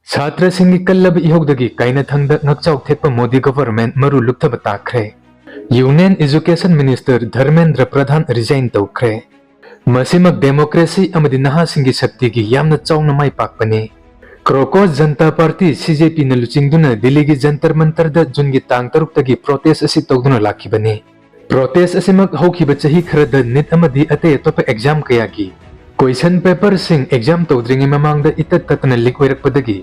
छात्र Singh कल्लब इहोगदगी काइना थंगदा ngakchao थेक्पा Modi government मरु लुक्थब ताखरे union education minister Dharmendra प्रधान resigned तौखरे मसिमक democracy अमदि नहा सिंगी शक्ति की यामना चाउना माई पाकपने क्रोकोस जनता पार्टी सीजेपी न लुचिंगदुना दिल्ली की जंतर मंतर द जुन की तांग तरुक्तगी प्रोटेस्ट असि तौदुना लाखिबने प्रोटेस्ट असिमक हौखिबा चही खरद निट अमदि अते अतोप एग्जाम कयागी क्वेश्चन पेपर सिंग एग्जाम तौद्रिंगे ममांग द इतत ततना लीक ओइरकपदगी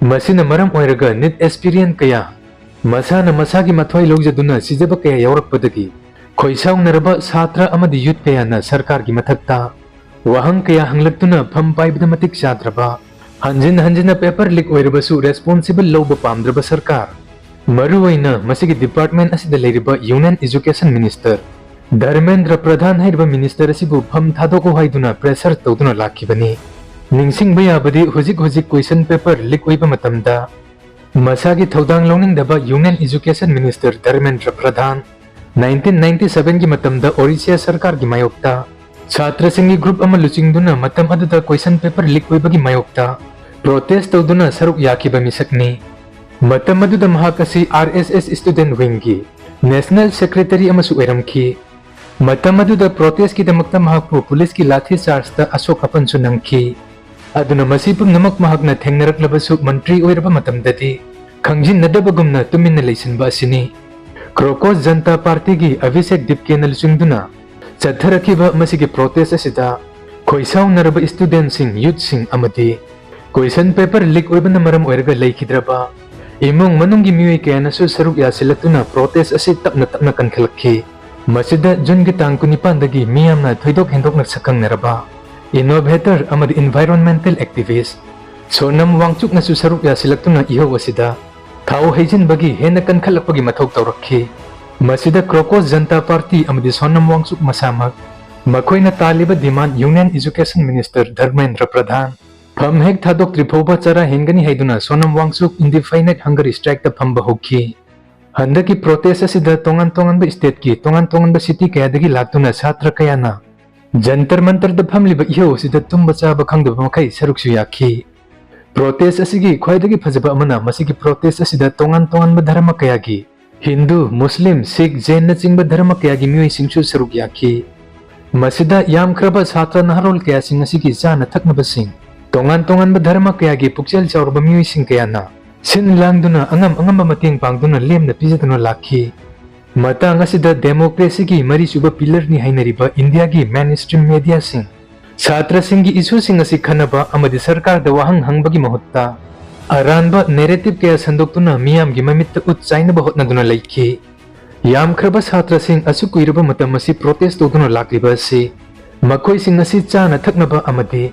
मसिना मरम ओइरगा निट एक्सपीरियंस कया मसाना मसागी मथोई लौजदुना सिजब कया यौरकपदगी खोइसाउ नरबा छात्र अमदि यूथ कयाना सरकार की मथक्ता वहंग कया हंगलक्तुना फम पाइबद मतिक चाद्रबा हंजिन हंजिन पेपर लीक ओइरबसु रेस्पोंसिबल लौब पामद्रबा सरकार मरुओइना मसिगी डिपार्टमेंट असिदा लेरिबा union education minister Dharmendra Pradhan हाइरबा मिनिस्टर असिबु फम थादोको हाइदुना प्रेशर तौदुना लाखिबनी निंगसिंग बयाबदी हुजिक हुजिक क्वेश्चन पेपर लीक ओइबा मतमदा मसागी थौदांग लौनिंगदबा union education minister Dharmendra Pradhan 1997 की मतमदा ओडिशा सरकार की मायोक्ता छात्र सिंगी ग्रुप अमा लुचिंगदुना मतम अदुदा क्वेश्चन पेपर लीक ओइबगी मायोक्ता प्रोटेस्ट तौदुना सरुक याखिबा मिसकनी मतम अदुदा महाक असि आरएसएस स्टूडेंट विंग की नेशनल सेक्रेटरी अमसु ओइरमखी मतम अदुदा प्रोटेस्ट की दमक्ता महाकपु पुलिस की लाठी चार्जता अशोक अपनसु नंगखी अदुना मसि पुंगनमक महाकना थेंगनरकलबसु मंत्री ओइरबा मतमददी खंजिनदबगुमना तुमिन्ना लैसनबा असिनी क्रोकोस जनता पार्टी की अभिषेक दिपकेन लुचिंगदुना चथरखिबा मसिगी प्रोटेस्ट असिदा खोइसाउ नरबा स्टूडेंट सिंग यूथ सिंग अमदी क्वेश्चन पेपर लीक ओइबना मरम ओइरगा लैखिद्रबा इमुंग मनुंगी मियोइ कयानासु सरुक यासिलक्तुना प्रोटेस्ट असि तपना तपना कनखलक्खी मसिदा जुन की तांग कुनिपानदगी मियामना थोइदोक हेंदोकना सकंगनरबा इनोवेटर अमदी एनवायरनमेंटल एक्टिविस्ट सोनम वांगचुकनासु सरुक यासिलक्तुना इहो असिदा थाउ हेजिनबगी हेन कनखलक्पगी मथौ तौरक्खी मसिदा क्रोकोस जनता पार्टी अमदी सोनम वांगचुक मसामक मखोइना तालिबा demand union education minister Dharmendra Pradhan फम हेक थादोक त्रिफोबा चरा हेंगनी हाइदुना Sonam Wangchuk indefinite hunger strike ता फम बहुखी हंदकी प्रोटेस्ट असिदा तोंगन तोंगन स्टेट की तोंगन तोंगन सिटी कयादगी लाक्तुना छात्र कयाना जंतर मंतर द फमलिबा इहो सिदा तुम्बा चाबा खंगदबा मखै सरुकसु याखी प्रोटेस्ट असिगी ख्वाइदगी फजबा अमना मसिगी प्रोटेस्ट असिदा तोंगन तोंगन धर्म कयागी हिंदू मुस्लिम सिख जैन न चिंबा धर्म कयागी मियोइ सिंगसु सरुक याखी मसिदा याम खरबा छात्र नहरोल कया सिंग असिगी जाना थकनबा सिंग तोंगन तोंगन धर्म कयागी पुक्चेल चाउरबा मियोइ सिंग कयाना सिन लांगदुना अंगम अंगम मतेंग पांगदुना लेमना पिजदुना लाखी मतंग असिदा डेमोक्रेसी की मरी सुबा पिलर नि हाइनरिबा इंडिया की मेन स्ट्रीम मीडिया सिंग छात्र सिंगी इशू सिंग असि खनबा अमदि सरकार द वाहंग हंगबगी महत्ता अरानबा नैरेटिव कया संदोक्तुना मियाम की ममित्त उत्साइनबा होतनदुना लैखी याम खरबा छात्र सिंग असु कुइरबा मतम असि प्रोटेस्ट तौदुना लाक्लिबा असि मखोइ सिंग असि चाना थकनबा अमदि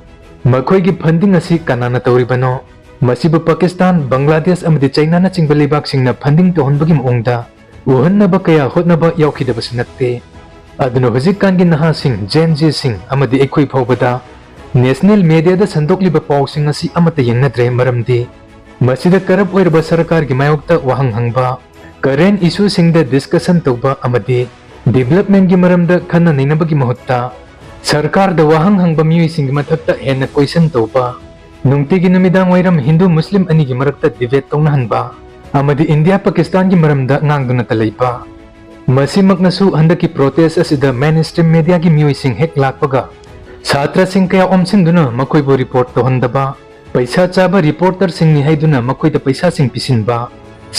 मखोइ की फंडिंग असि कनाना तौरिबनो मसिबु पाकिस्तान बांग्लादेश अमदि चाइना न चिंबा लेबाक सिंगना फंडिंग तोहनबगी मओंगदा उहन्नबा कया होतनबा यावखिदबसु नत्ते अदुना हुजिकान की नहा सिंग जेनजी सिंग अमदि एखोइ फावबदा नेशनल मीडिया द संदोक्लिबा पाउसिंग असि अमता यंगनद्रे मरमदि मसिदा करप ओइरबा सरकार की मायोक्ता वाहंग हंगबा करेंट इशू सिंग द डिस्कशन तौबा अमदि डेवलपमेंट की मरमदा खन्ना नैनबगी महत्ता सरकार द वाहंग हंगबा मियोइ सिंग मथक्ता हेन क्वेश्चन तौबा नुंगतिगी नुमिदांग ओइरम हिंदू मुस्लिम अनि की मरक्ता डिबेट तौनहनबा अमदि इंडिया पाकिस्तान की मरमदा ngang तलैबा मसिमकनसु हंदकी प्रोटेस्ट असिदा मेन स्ट्रीम मीडिया की मियोइ सिंग हेक लाकपगा छात्र सिंग कया ओमसिंदुना मखोइबो रिपोर्ट तोहनदबा पैसा चाबा रिपोर्टर सिंग नि हाइदुना मखोइदा पैसा सिंग पिसिनबा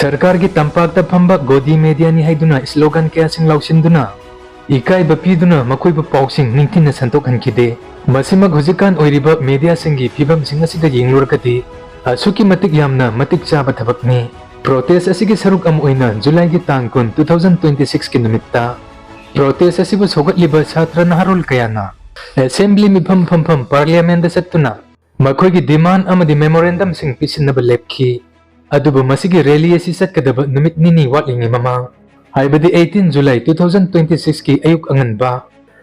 सरकार की तंपाकता फंबा गोदी मीडिया नि हाइदुना स्लोगन कया सिंग लाउसिनदुना इकाइबा पिदुना मखोइबो पाउसिंग निंगथिना संतोखनखिदे मसिमक हुजिकान ओइरिबा मीडिया सिंगी फिबम सिंग असिदा येंगलुरकदि असुकी मतिक यामना मतिक चाबा थबकनी प्रोटेस्ट असिगी सरुक अम ओइना जुलाई की तांग कुन 2026 की निमित्ता प्रोटेस्ट असिबु सोगतलिबा छात्र नहरोल कयाना असेंबली मिफम फम पार्लियामेंट सत्तुना मखोइगी डिमांड अमदि मेमोरेंडम सिंग पिसिनबा लेपखी अदुबु मसिगी रैली असि सत्कदबा निमित निनी वाटलिंगी ममा हाइबदि 18 जुलाई 2026 की अयुक अंगनबा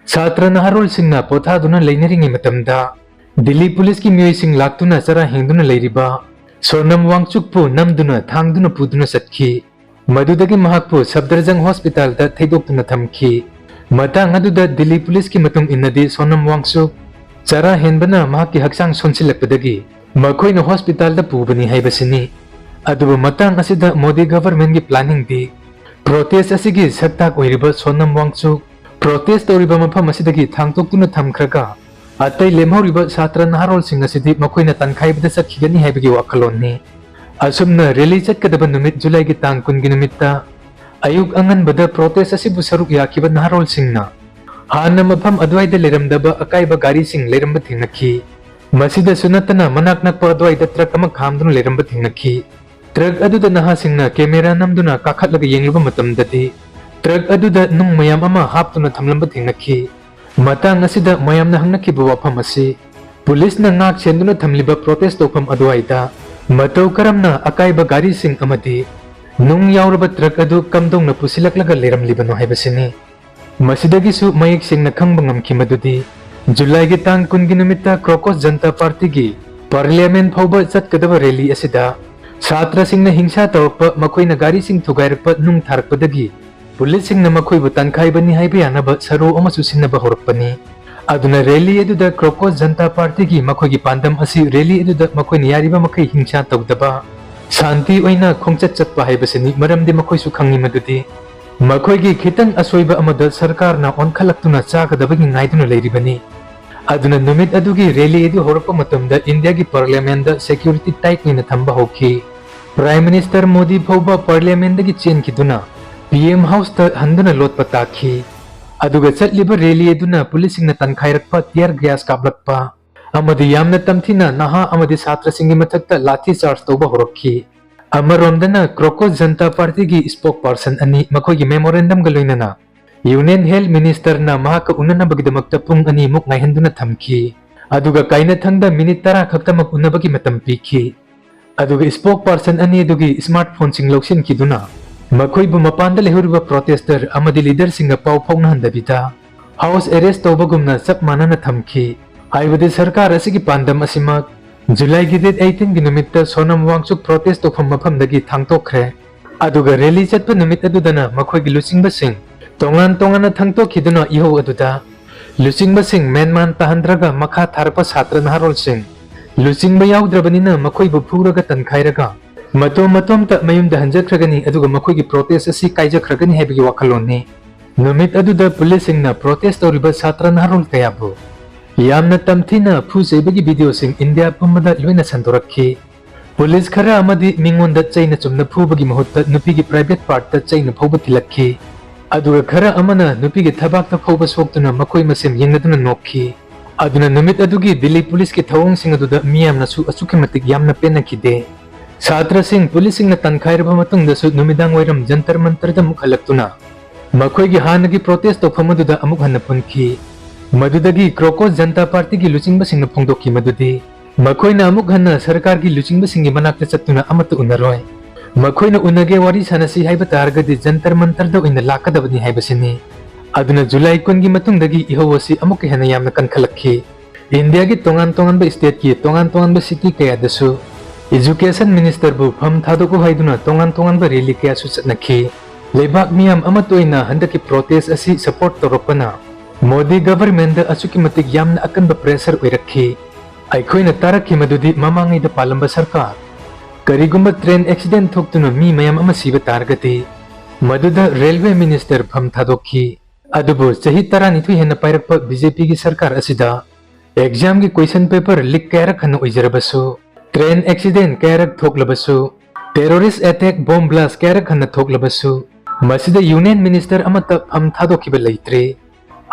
छात्र नहरोल सिंगना पोथादुना लेनरिंगी मतमदा दिल्ली पुलिस की मियोइ सिंग लाक्तुना चरा हेंगदुना लेरिबा सोनम वांगचुकपु नमदुना थांगदुना पुदुना सत्खी मदुदगी महाकपु सफदरजंग हॉस्पिटल दा थैदोक्तुना थमखी मतंग अदुदा दिल्ली पुलिस की मतुंग इन्नदि सोनम वांगचुक चरा हेनबना महाकी हक्सांग सोनसिलकपदगी मखोइना हॉस्पिटल पुबनी हाइबसिनी अदुबु मतंग असिदा मोदी गवर्नमेंट की प्लानिंग दी प्रोटेस्ट असिगी सक्ताक ओइरिबा सोनम वांगचु प्रोटेस्ट तौरिबा मफम असिदगी थांगतोक्तुना थमख्रगा अतै लेमहौरिबा छात्र नहारोलसिंग असिदि मखोइना तनखाइबदा चखिगनी हाइबगी वाखलोननी असुमना रैली चटकदबा नुमित जुलाई की तांग 10 की नुमित्ता अयुक अंगनबदा प्रोटेस्ट असिबु सरुक याखिबा नहारोलसिंगना हाना मफम अद्वाइदा लेरमदबा अकाइबा गारीसिंग लेरमबा थिंगनखी मसिदा सुनतना मनाक नकपा अद्वाइदा ट्रक अमा खामदुना लेरमबा थिंगनखी ट्रक अदुदा नहासिंगना कैमेरा नमदुना काखतलगा येंगलुबा मतमददि ट्रक अदुदा नुंग मयाम अमा हापतुना थमलंबा थिंगनखी मतंग असिदा मयामना हंगनखिबा वाफम असि पुलिसना ngak chenduna thamliba protest tofam adwaida matau karamna akaiba gari sing amadi nung yauraba truck adu kamdongna pusilaklaga leramlibano haibasini masidagi su mayek singna khangba ngamki madudi जुलाई की तांग 10 की नुमित्ता क्रोकोस Janata party की parliament फौबा चटकदबा rally असिदा छात्र सिंगना हिंसा तौरप मखोइना गारी सिंग थुगाइरप नुंग थारकपदगी police सिंगना मखोइबु तनखाइबनी हाइबा यानबा सरो अमसु सिन्नबा होरपनी अदुना rally अदुदा क्रोकोस Janata party की मखोइगी पांदम असि rally अदुदा मखोइना यारिबा मखै हिंसा तौदबा शांति ओइना खोंगचत चतपा हाइबसनि मरमदि मखोइसु खंगि मदुदि मखोइगी खितंग असोइबा अमदा सरकारना ओनखलक्तुना चागदबगी ngaiduna लेरिबनी अदुना नुमित अदुगी रैली अदु होरप मतमदा इंडिया की पार्लियामेंट दा सिक्योरिटी टाइट निना थंबा होखी प्राइम मिनिस्टर मोदी फौबा पार्लियामेंट की चेन किदुना पीएम हाउस ता हंदुना लोटपा ताखी अदुगा चटलिबा रैली अदुना पुलिसिंगना तनखाइरकपा टियर गैस काबलकपा अमदि यामना तमथिना नहा अमदि छात्र सिंगी मथक्ता लाठी चार्ज तौबा होरखी अमरोमदना क्रोकोस जनता पार्टी की स्पोक पर्सन अनि मखोइगी मेमोरेंडम गलोइनना यूनियन हेल्थ मिनिस्टर ना महाका उन्ननबगिदमक्ता पुंग अनि मुक ngaihinduna thamki aduga kaina thangda minute 10 khaktamak unnabagi matam piki aduga spok person ani adugi smartphone sing loksin kiduna makhoi bu mapanda lehuriba protester amadi leader singa pau phongna handabita house arrest tawbagumna chap manana thamki haibadi sarkar asigi pandam asimak जुलाई की date 18 की नुमित्ता Sonam Wangchuck protest तौफम मफमदगी थांगतोखरे अदुगा rally चटपा नुमित अदुदना मखोइगी लुचिंगबसिंग तोंगान तोंगाना थांगतोखिदुना इहो अदुदा लुचिंगबसिंग मेनमान ताहंद्रगा मखा थारपा छात्र नहारोलसिंग लुचिंगबा याउद्रबनिना मखोइबु फुरगा तनखाइरगा मतोम ता मयुमदा हंजख्रगनी अदुगा मखोइगी protest असि काइजख्रगनी हाइबगी वाखलोननी नुमित अदुदा पुलिसिंगना protest तौरिबा छात्र नहारोल कयाबु यामना तमथिना फुजेबगी video सिंग India पुमदा लोइना संतोरखी police खरा अमदी मिंगोंदा चैना चुमना फुबगी महत्ता नुपीगी प्राइवेट पार्ट ता चैना फौबा थिलखी अदुगा खरा अमना नुपीगी थबाकता फौबा सोक्तुना मखोइ मसेम येंगदुना नोखी अदुना नुमित अदुगी दिल्ली पुलिस की थवोंग सिंग अदुदा मियामना सु असुके मतिक यामना पेनखिदे छात्र सिंग पुलिस सिंगना तनखाइरबा मतुंगदा सु नुमिदांग वैरम जंतर मंतरदा मुखलक्तुना मखोइगी हानगी प्रोटेस्ट तौफमदुदा अमुक हन्ना पुनखी मदुदगी क्रोकोस जनता पार्टी की लुचिंगबसिंगना फोंदोखी मदुदी मखोइना अमुक हन्ना सरकार की लुचिंगबसिंगी मनाक्ता चत्तुना अमत उनरोय मखोइना उनगे वारी सानसी हाइबा तारगदि जंतर मंतरदा ओइना लाकदबनी हाइबसिनी अदुना जुलाई 10 की मतुंगदगी इहोवसी अमुक हेना यामना कनखलखी इंडिया की तोंगान स्टेट की तोंगान सिटी कयादसु एजुकेशन मिनिस्टर बु फम थादोको हाइदुना तोंगान रैली कयासु चतनखी लेबाक मियाम अमत ओइना हंदकी प्रोटेस्ट असि सपोर्ट तोरपना मोदी गवर्नमेंट असुकी मतिक यामना अकनबा प्रेशर ओइरखी आइखोइना तारखी मदुदी ममांगैदा पालंबा सरकार करिगुंबा ट्रेन एक्सीडेंट थोक्तुना मी मयाम अमा सिबा तारगति मदुदा रेलवे मिनिस्टर फम थादोखी अदुबु चही 12 हेना पाइरकपा बीजेपी की सरकार असिदा एग्जाम की क्वेश्चन पेपर लीक कयारक हन ओइजरबसु ट्रेन एक्सीडेंट कयारक थोक्लबसु टेररिस्ट अटैक बॉम्ब ब्लास्ट कयारक हन थोक्लबसु मसिदा यूनियन मिनिस्टर अमता फम थादोखिबा लैत्रे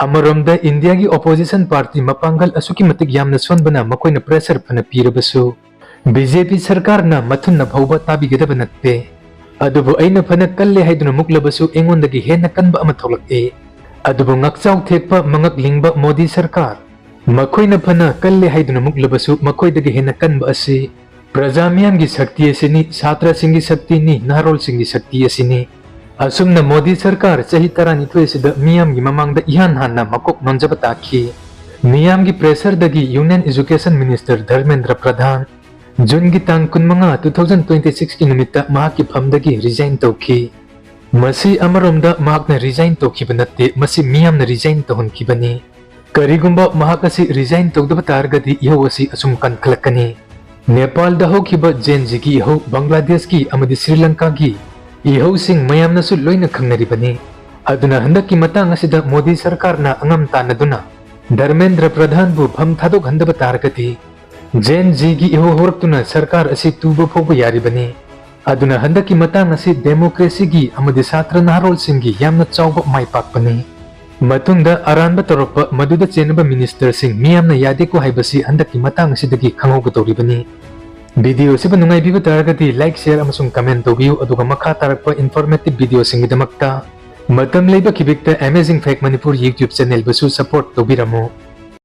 अमरोमदा इंडिया की ओपोजिशन पार्टी मपांगल असुकी मतिक यामना सोनबना मकोइना प्रेशर फना पीरबसु बीजेपी सरकार ना मथुन फौबा ताबिगदब नत्ते अदुबु अइना फना कल्ले हाइदुना मुक्लबसु एंगोंदगी हेना कनबा अमा थोलक्ए अदुबु ngakchao thekpa mangak lingba Modi सरकार मखोइना फना कल्ले हाइदुना मुक्लबसु मखोइदगी हेना कनबा असि प्रजा मियाम की शक्ति असिनी छात्र सिंगी शक्ति नि नारोल सिंगी शक्ति असिनी असुमना मोदी सरकार चही 12 सिदा मियाम की ममांगदा इहान हाना मकोक नोंजबा ताखी मियाम की प्रेशर दगी union education minister Dharmendra Pradhan June की तांग 2026 की निमित्ता महाकी फमदगी रिजाइन तौखी मसी अमरोमदा महाकना रिजाइन तौखिबा नत्ते मसी मियामना रिजाइन तौहनखिबनी करिगुंबा महाक असि रिजाइन तौदबा तारगदि इहोवसी असुम कनखलकनी नेपाल दा होखिबा जेनजी की इहो बांग्लादेश की अमदी श्रीलंका की इहो सिंग मयामनसु लोइना खंगनरिबनी अदुना हंदकी मतंग असिदा मोदी सरकार ना अंगम तानदुना धर्मेंद्र प्रधान बु भम थादोक हंदब तारगति जेनजी की इहो होरक्तुना सरकार असि तुब फोब यारिबनी अदुना हंदकी मतंग असि डेमोक्रेसी की अमदी छात्र नारोल सिंगी यामना चावब माइपाकपनी मतुंगदा अरानब तोरप मदुदा चेनब मिनिस्टर सिंह मियामना यादेको हाइबसी हंदकी मतंग सिदगी खंगोगतौरिबनी वीडियो से नुंगाइबिब तारगति लाइक शेयर अमसुंग कमेंट तौबियु अदुगा मखा तारकप इन्फॉर्मेटिव वीडियो सिंगिदमक्ता मतम लेबा खिबिक्ता amazing fact Manipur YouTube channel बसु सपोर्ट तौबिरमु।